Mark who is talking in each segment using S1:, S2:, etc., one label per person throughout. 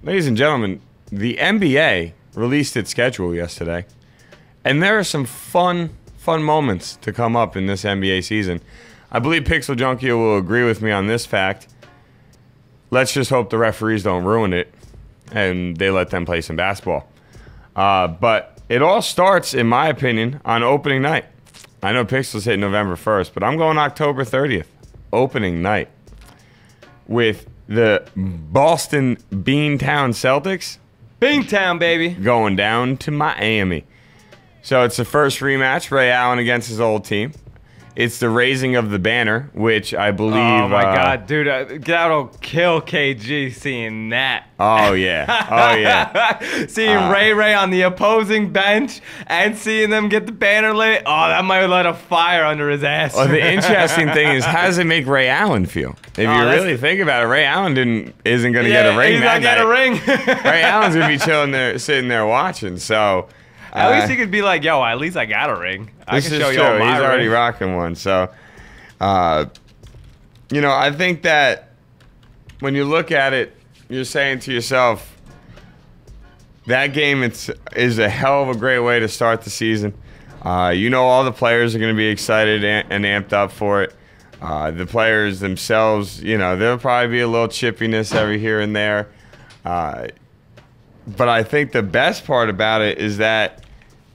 S1: Ladies and gentlemen, the NBA released its schedule yesterday, and there are some fun moments to come up in this NBA season. I believe Pixel Junkie will agree with me on this fact. Let's just hope the referees don't ruin it and they let them play some basketball. But it all starts, in my opinion, on opening night. I know Pixel's hit November 1st, but I'm going October 30th, opening night, with the Boston Beantown Celtics.
S2: Beantown, baby.
S1: Going down to Miami. So it's the first rematch, Ray Allen against his old team. It's the raising of the banner, which I believe...
S2: Oh, my God, dude. That'll kill KG seeing that.
S1: Oh, yeah. Oh, yeah.
S2: Seeing Ray on the opposing bench and seeing them get the banner lit. Oh, that might light a fire under his ass.
S1: Well, the interesting thing is, how does it make Ray Allen feel? If you really think about it, Ray Allen isn't going to get a ring that night.
S2: He's not going to get a ring.
S1: Ray Allen's going to be chilling there, sitting there watching, so...
S2: At least he could be like, yo, at least I got a ring. I can show you all my
S1: He's already
S2: ring.
S1: rocking one. So, you know, I think that when you look at it, you're saying to yourself, that game is a hell of a great way to start the season. You know, all the players are going to be excited and amped up for it. The players themselves, you know, there'll probably be a little chippiness every here and there. But I think the best part about it is that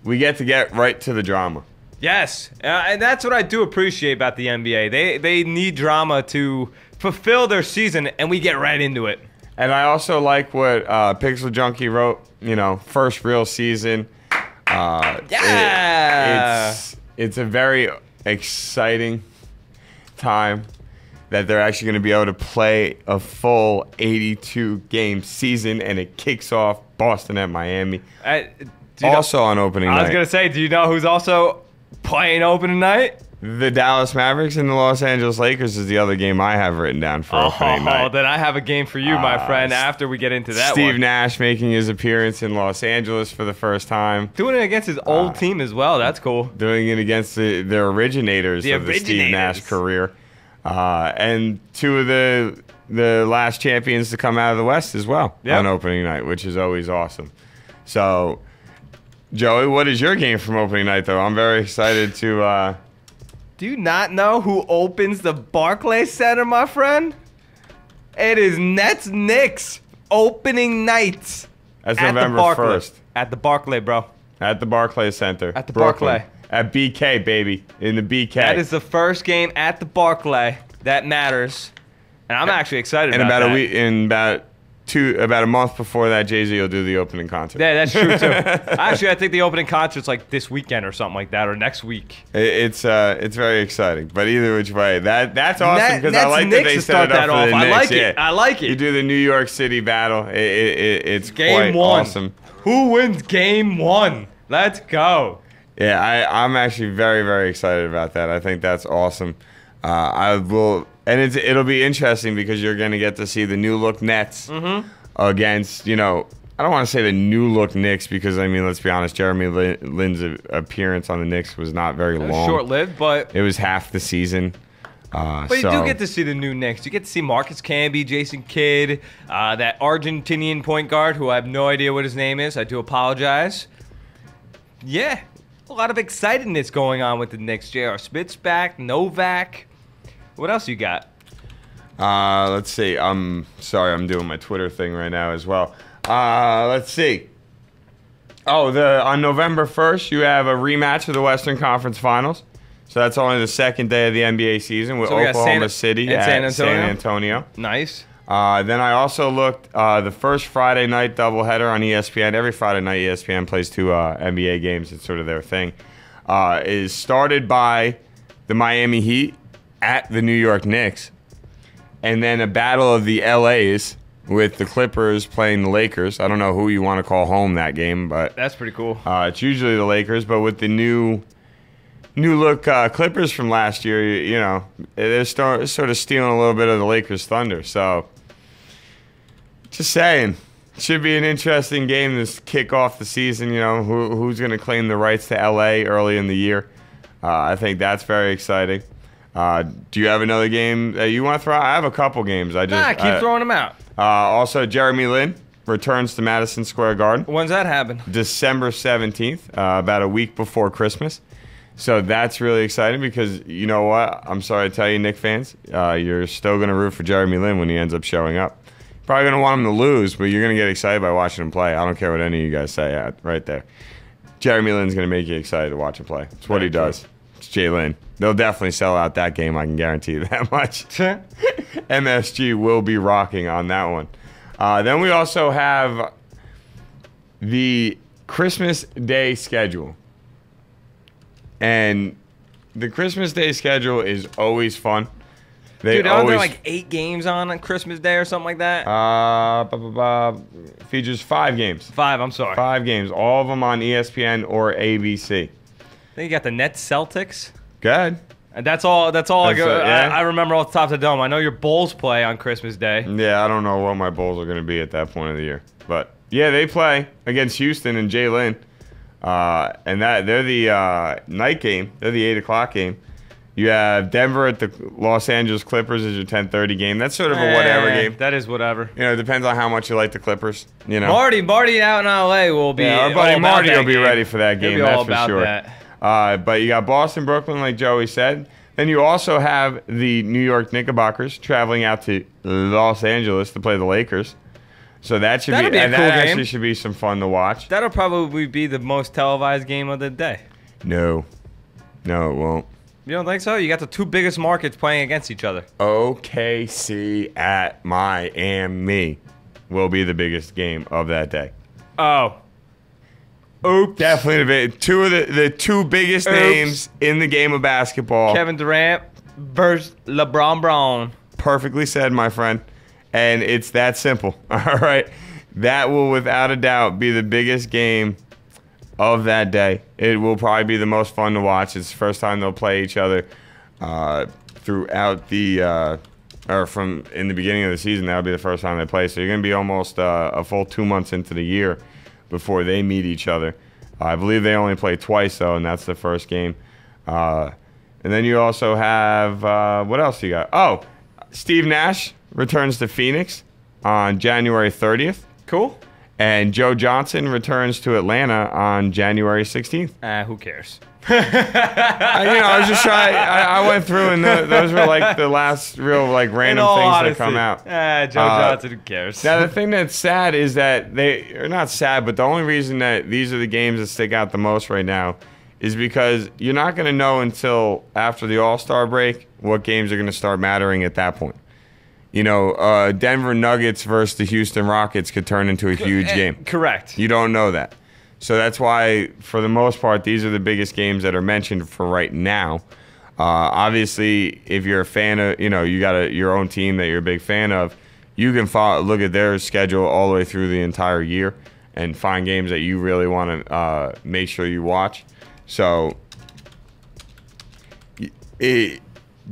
S1: we get right to the drama.
S2: Yes, and that's what I do appreciate about the NBA. They need drama to fulfill their season, and we get right into it.
S1: And I also like what Pixel Junkie wrote, you know, first real season.
S2: Yeah!
S1: It's a very exciting time that they're actually going to be able to play a full 82-game season, and it kicks off Boston at Miami. Also on opening night.
S2: I was going to say, do you know who's also playing opening night?
S1: The Dallas Mavericks and the Los Angeles Lakers is the other game I have written down for opening night.
S2: Oh, then I have a game for you, my friend, after we get into that
S1: Steve Nash making his appearance in Los Angeles for the first time.
S2: Doing it against his old team as well. That's cool.
S1: Doing it against the originators of the Steve Nash career. And two of the last champions to come out of the West as well on opening night, which is always awesome. So, Joey, what is your game from opening night, though? I'm very excited to...
S2: Do you not know who opens the Barclays Center, my friend? It is Nets-Knicks opening night.
S1: That's November 1st.
S2: At the Barclay, bro.
S1: At the Barclays Center.
S2: At the
S1: Brooklyn.
S2: Barclay.
S1: At BK, baby. In the BK.
S2: That is the first game at the Barclay. That matters. And I'm actually excited about that.
S1: About a month before that, Jay-Z will do the opening concert.
S2: Yeah, that's true, too. Actually, I think the opening concert's like this weekend or something like that, or next week.
S1: It's very exciting. But either which way, that's awesome, because I like that they set it up for the Knicks.
S2: I like it. I like it.
S1: You do the New York City battle. It's
S2: game
S1: quite
S2: one.
S1: Awesome.
S2: Who wins game one? Let's go.
S1: Yeah, I'm actually very, very excited about that. I think that's awesome. And it'll be interesting because you're going to get to see the new look Nets against, you know, I don't want to say the new look Knicks because, I mean, let's be honest, Jeremy Lin's appearance on the Knicks was not very long.
S2: Short-lived, but...
S1: It was half the season.
S2: But you do get to see the new Knicks. You get to see Marcus Camby, Jason Kidd, that Argentinian point guard who I have no idea what his name is. I do apologize. Yeah, a lot of excitedness going on with the Knicks. J.R. Smith's back, Novak. What else you got?
S1: Let's see. Sorry, I'm doing my Twitter thing right now as well. Let's see. Oh, on November 1st, you have a rematch of the Western Conference Finals. So that's only the second day of the NBA season with Oklahoma City at San Antonio.
S2: Nice.
S1: Then I also looked the first Friday night doubleheader on ESPN. Every Friday night, ESPN plays two NBA games. It's sort of their thing. Is started by the Miami Heat at the New York Knicks, and then a battle of the LAs with the Clippers playing the Lakers. I don't know who you want to call home that game, but
S2: that's pretty cool.
S1: It's usually the Lakers, but with the new look Clippers from last year, you know, they're sort of stealing a little bit of the Lakers' thunder. So, just saying, should be an interesting game to kick off the season. You know, who's going to claim the rights to LA early in the year? I think that's very exciting. Do you have another game that you want to throw out? I have a couple games.
S2: Keep throwing them out.
S1: Also, Jeremy Lin returns to Madison Square Garden.
S2: When's that happen?
S1: December 17th, about a week before Christmas. So that's really exciting because you know what? I'm sorry to tell you, Knicks fans, you're still going to root for Jeremy Lin when he ends up showing up. Probably going to want him to lose, but you're going to get excited by watching him play. I don't care what any of you guys say right there. Jeremy Lin's going to make you excited to watch him play. It's what he does. It's Jay Lin. They'll definitely sell out that game, I can guarantee you that much. MSG will be rocking on that one. Then we also have the Christmas Day schedule. And the Christmas Day schedule is always fun.
S2: Dude, aren't there like 8 games on Christmas Day or something like that?
S1: Features 5 games.
S2: 5, I'm sorry.
S1: 5 games. All of them on ESPN or ABC.
S2: Then you got the Nets Celtics.
S1: Good.
S2: And that's all I remember off the top of the dome. I know your Bulls play on Christmas Day.
S1: Yeah, I don't know what my Bulls are going to be at that point of the year. But, yeah, they play against Houston and Jay Lin. And they're the night game. They're the 8 o'clock game. You have Denver at the Los Angeles Clippers as your 10:30 game. That's sort of a whatever game.
S2: That is whatever.
S1: You know, it depends on how much you like the Clippers. You know,
S2: Marty out in LA will be.
S1: Yeah, our buddy Marty will be ready for that game.
S2: That's
S1: for sure. But you got Boston, Brooklyn, like Joey said. Then you also have the New York Knickerbockers traveling out to Los Angeles to play the Lakers. So that'll be a cool game. Actually should be some fun to watch.
S2: That'll probably be the most televised game of the day.
S1: No, it won't.
S2: You don't think so? You got the 2 biggest markets playing against each other.
S1: OKC at Miami will be the biggest game of that day.
S2: Oh. Oops.
S1: Definitely the 2 biggest names in the game of basketball.
S2: Kevin Durant versus LeBron Brown.
S1: Perfectly said, my friend. And it's that simple. All right. That will, without a doubt, be the biggest game of that day. It will probably be the most fun to watch. It's the first time they'll play each other throughout the from in the beginning of the season. That'll be the first time they play. So you're going to be almost a full 2 months into the year before they meet each other. I believe they only play twice though, and that's the first game. And then you also have what else you got? Oh, Steve Nash returns to Phoenix on January 30th.
S2: Cool.
S1: And Joe Johnson returns to Atlanta on January 16th.
S2: Who cares?
S1: I was just trying. I went through, and those were like the last real like random things that come out.
S2: Joe Johnson, who cares?
S1: Now the thing that's sad is that they are not sad, but the only reason that these are the games that stick out the most right now is because you're not going to know until after the All-Star break what games are going to start mattering at that point. You know, Denver Nuggets versus the Houston Rockets could turn into a huge game.
S2: Correct.
S1: You don't know that. So that's why, for the most part, these are the biggest games that are mentioned for right now. Obviously, if you're a fan of, you know, you got your own team that you're a big fan of, you can look at their schedule all the way through the entire year and find games that you really want to make sure you watch. So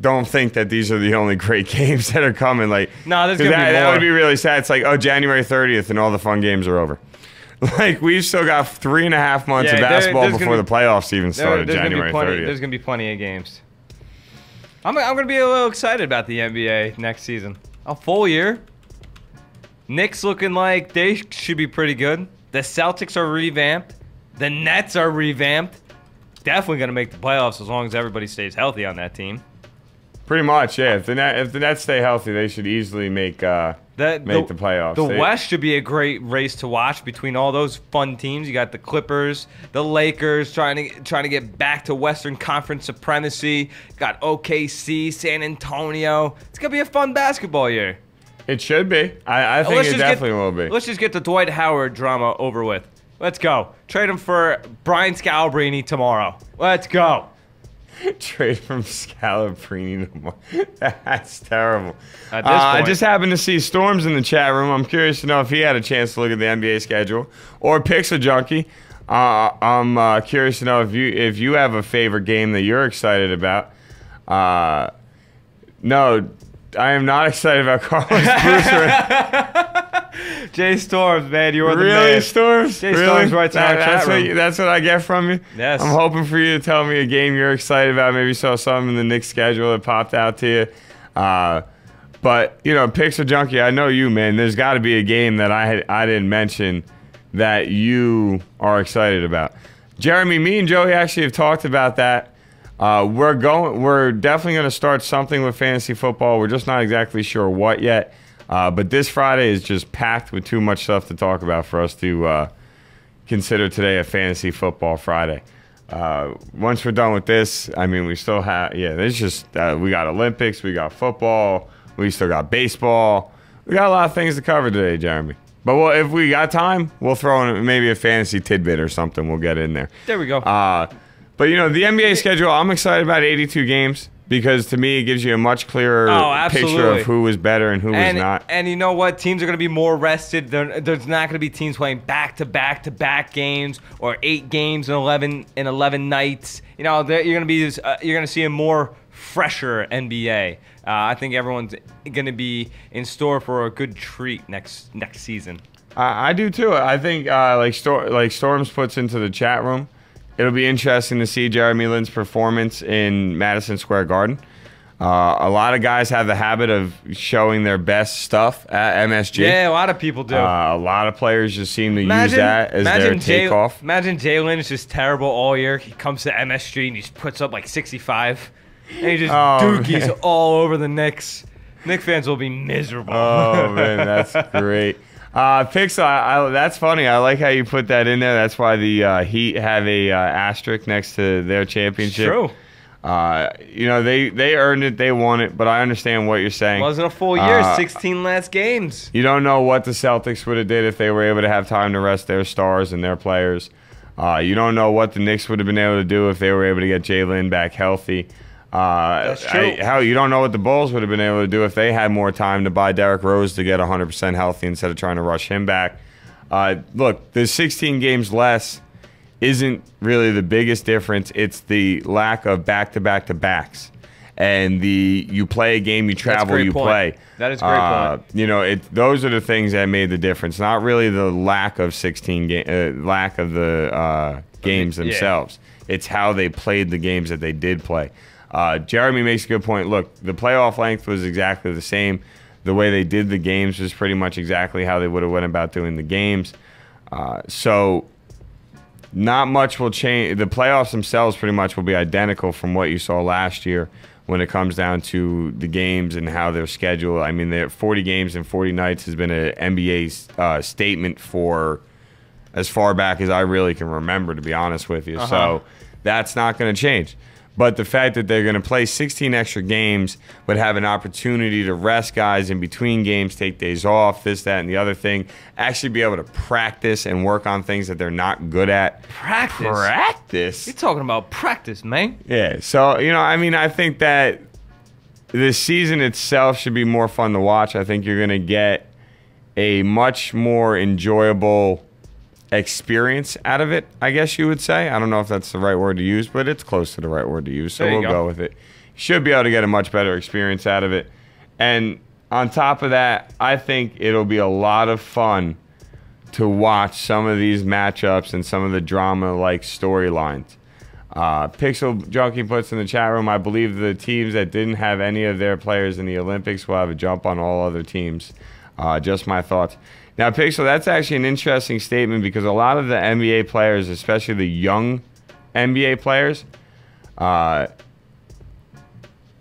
S1: don't think that these are the only great games that are coming. Like,
S2: no, there's gonna be more.
S1: That would be really sad. It's like, oh, January 30th and all the fun games are over. Like, we've still got 3.5 months of basketball before the playoffs even started. January 30th.
S2: There's gonna be plenty of games. I'm gonna be a little excited about the NBA next season. A full year. Knicks looking like they should be pretty good. The Celtics are revamped. The Nets are revamped. Definitely gonna make the playoffs as long as everybody stays healthy on that team.
S1: Pretty much, yeah. If the Nets stay healthy, they should easily make the playoffs.
S2: The West should be a great race to watch between all those fun teams. You got the Clippers, the Lakers trying to get back to Western Conference supremacy. Got OKC, San Antonio. It's gonna be a fun basketball year.
S1: It should be. I think it definitely will be.
S2: Let's just get the Dwight Howard drama over with. Let's go. Trade him for Brian Scalabrine tomorrow. Let's go.
S1: Trade from Scalabrine tomorrow. That's terrible. At this point. I just happened to see Storms in the chat room. I'm curious to know if he had a chance to look at the NBA schedule. Or Pixel Junkie. I'm curious to know if you have a favorite game that you're excited about. No, I am not excited about Carlos Boozer.
S2: Jay Storms, man, you are the
S1: man.
S2: Really,
S1: Storms?
S2: Jay Storms writes in our chat room.
S1: That's what I get from you?
S2: Yes.
S1: I'm hoping for you to tell me a game you're excited about. Maybe saw something in the Knicks schedule that popped out to you. But But, Pixel Junkie, I know you, man. There's got to be a game that I didn't mention that you are excited about. Jeremy, me and Joey actually have talked about that. We're definitely going to start something with fantasy football. We're just not exactly sure what yet. But this Friday is just packed with too much stuff to talk about for us to consider today a fantasy football Friday. Once we're done with this, we still have, there's just, we got Olympics, we got football, we still got baseball. We got a lot of things to cover today, Jeremy. But if we got time, we'll throw in maybe a fantasy tidbit or something. We'll get in there.
S2: There we go.
S1: But, the NBA schedule, I'm excited about 82 games because, to me, it gives you a much clearer picture of who was better and who was not.
S2: And you know what? Teams are going to be more rested. There's not going to be teams playing back-to-back games or 8 games in 11 nights. You're going to see a more fresher NBA. I think everyone's going to be in store for a good treat next season.
S1: I do too. I think like Storms puts into the chat room, it'll be interesting to see Jeremy Lin's performance in Madison Square Garden. A lot of guys have the habit of showing their best stuff at MSG.
S2: Yeah, a lot of people do.
S1: A lot of players just seem to use that as their takeoff.
S2: Imagine Jalen is just terrible all year. He comes to MSG and he puts up like 65. And he just dookies all over the Knicks. Knicks fans will be miserable.
S1: Oh, man, that's great. Pixel, that's funny. I like how you put that in there. That's why the Heat have a asterisk next to their championship.
S2: It's true.
S1: They earned it. They won it. But I understand what you're saying.
S2: It wasn't a full year. 16 last games.
S1: You don't know what the Celtics would have did if they were able to have time to rest their stars and their players. You don't know what the Knicks would have been able to do if they were able to get Jalen back healthy.
S2: That's true.
S1: You don't know what the Bulls would have been able to do if they had more time to buy Derrick Rose to get 100% healthy instead of trying to rush him back. Look, the 16 games less isn't really the biggest difference. It's the lack of back-to-back-to-backs. And you play a game, you travel, you play.
S2: That is a great point.
S1: Those are the things that made the difference. Not really the lack of lack of the games themselves. It's how they played the games that they did play. Jeremy makes a good point. Look, the playoff length was exactly the same. The way they did the games was pretty much exactly how they would have went about doing the games. So not much will change. The playoffs themselves pretty much will be identical from what you saw last year when it comes down to the games and how they're scheduled. They're 40 games and 40 nights has been an NBA statement for as far back as I really can remember, to be honest with you. So that's not going to change. But the fact that they're going to play 16 extra games but have an opportunity to rest guys in between games, take days off, this, that, and the other thing, actually be able to practice and work on things that they're not good at.
S2: Practice? You're talking about practice, man.
S1: Yeah. So, I think that this season itself should be more fun to watch. I think you're going to get a much more enjoyable experience out of it, I guess you would say. I don't know if that's the right word to use, but it's close to the right word to use, so we'll go with it. Should be able to get a much better experience out of it. And on top of that, I think it'll be a lot of fun to watch some of these matchups and some of the drama-like storylines. Pixel Junkie puts in the chat room, I believe the teams that didn't have any of their players in the Olympics will have a jump on all other teams. Just my thoughts. Now, Pixel, that's actually an interesting statement because a lot of the NBA players, especially the young NBA players,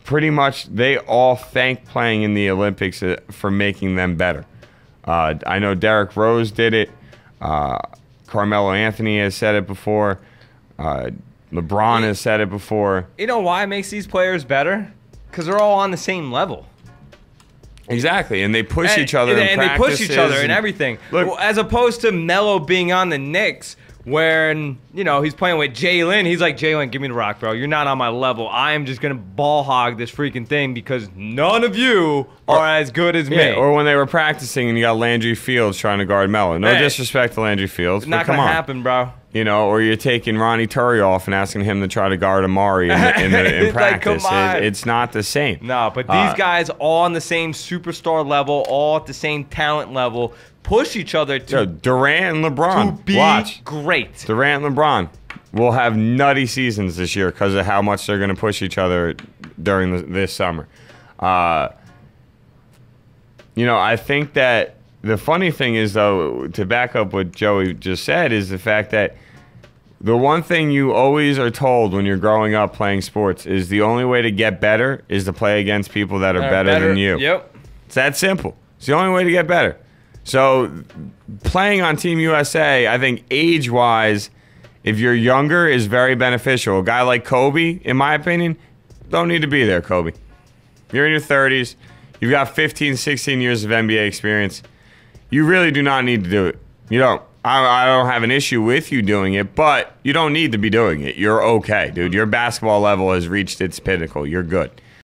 S1: pretty much they all thank playing in the Olympics for making them better. I know Derrick Rose did it. Carmelo Anthony has said it before. LeBron has said it before.
S2: You know why it makes these players better? Because they're all on the same level.
S1: Exactly, and they push each other in
S2: practices. They push each other and everything. Look, as opposed to Melo being on the Knicks, when he's playing with Jalen, he's like, Jalen, give me the rock, bro. You're not on my level. I am just gonna ball hog this freaking thing because none of you are as good as me.
S1: Or when they were practicing and you got Landry Fields trying to guard Melo. No disrespect to Landry Fields,
S2: not gonna happen, bro.
S1: Or you're taking Ronnie Turry off and asking him to try to guard Amari in practice. Like, it's not the same.
S2: No, but these guys all on the same superstar level, all at the same talent level, push each other to
S1: Durant and LeBron.
S2: To be great.
S1: Durant and LeBron will have nutty seasons this year because of how much they're going to push each other during this summer. I think that the funny thing is, though, to back up what Joey just said, is the fact that the one thing you always are told when you're growing up playing sports is the only way to get better is to play against people that are better than you.
S2: Yep.
S1: It's that simple. It's the only way to get better. So playing on Team USA, I think age-wise, if you're younger, is very beneficial. A guy like Kobe, in my opinion, don't need to be there, Kobe. You're in your 30s. You've got 15, 16 years of NBA experience. You really do not need to do it. You don't. I don't have an issue with you doing it, but you don't need to be doing it. You're okay, dude. Your basketball level has reached its pinnacle. You're good.